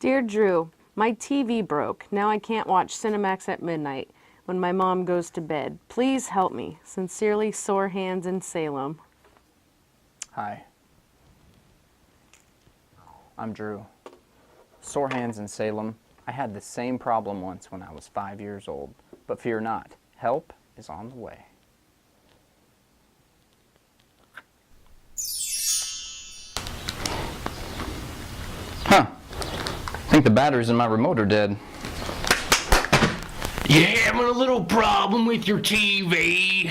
Dear Drew, my TV broke. Now I can't watch Cinemax at midnight when my mom goes to bed. Please help me. Sincerely, Sore Hands in Salem. Hi. I'm Drew. Sore hands in Salem. I had the same problem once when I was 5 years old. But fear not, help is on the way. Huh. I think the batteries in my remote are dead. You having a little problem with your TV?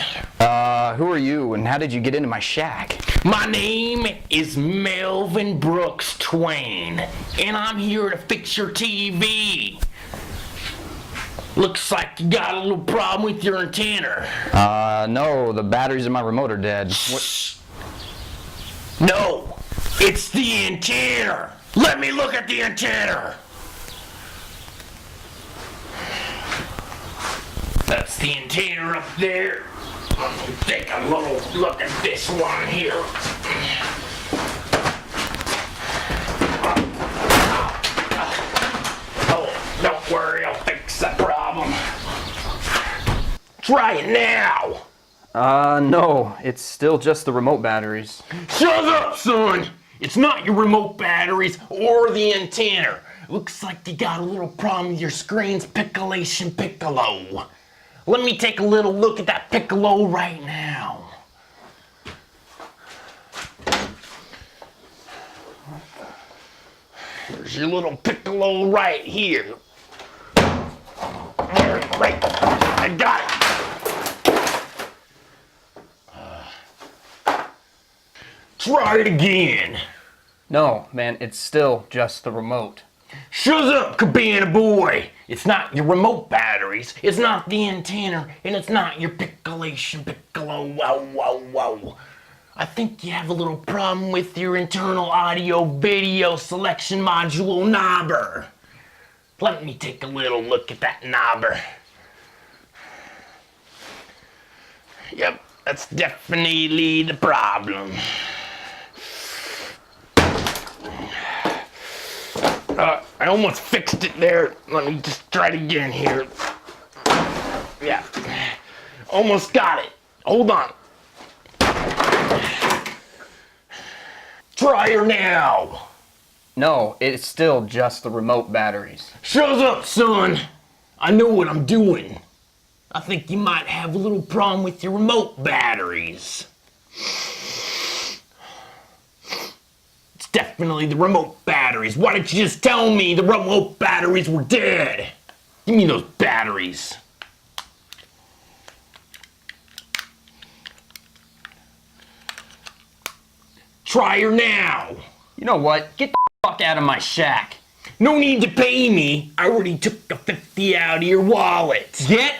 Who are you and how did you get into my shack? My name is Melvin Brooks Twain, and I'm here to fix your TV. Looks like you got a little problem with your antenna. No, the batteries in my remote are dead. Shh. No, it's the antenna. Let me look at the antenna. That's the antenna up there. Let me take a little look at this one here. Oh, don't worry, I'll fix that problem. Try it now. No, it's still just the remote batteries. Shut up, son! It's not your remote batteries or the antenna. Looks like you got a little problem with your screen's pixelation piccolo. Let me take a little look at that piccolo right now. Here's your little piccolo right here. Right, I got it. Try it again. No, man, it's still just the remote. Shut up, Cabana boy! It's not your remote batteries, it's not the antenna, and it's not your pixelation piccolo. Whoa. I think you have a little problem with your internal audio video selection module knobber. Let me take a little look at that knobber. Yep, that's definitely the problem. I almost fixed it there. Let me just try it again here. Yeah, almost got it. Hold on. Try her now. No, it's still just the remote batteries. Shut up, son. I know what I'm doing. I think you might have a little problem with your remote batteries. Definitely the remote batteries. Why didn't you just tell me the remote batteries were dead? Give me those batteries. Try her now. You know what? Get the fuck out of my shack. No need to pay me. I already took the 50 out of your wallet. Get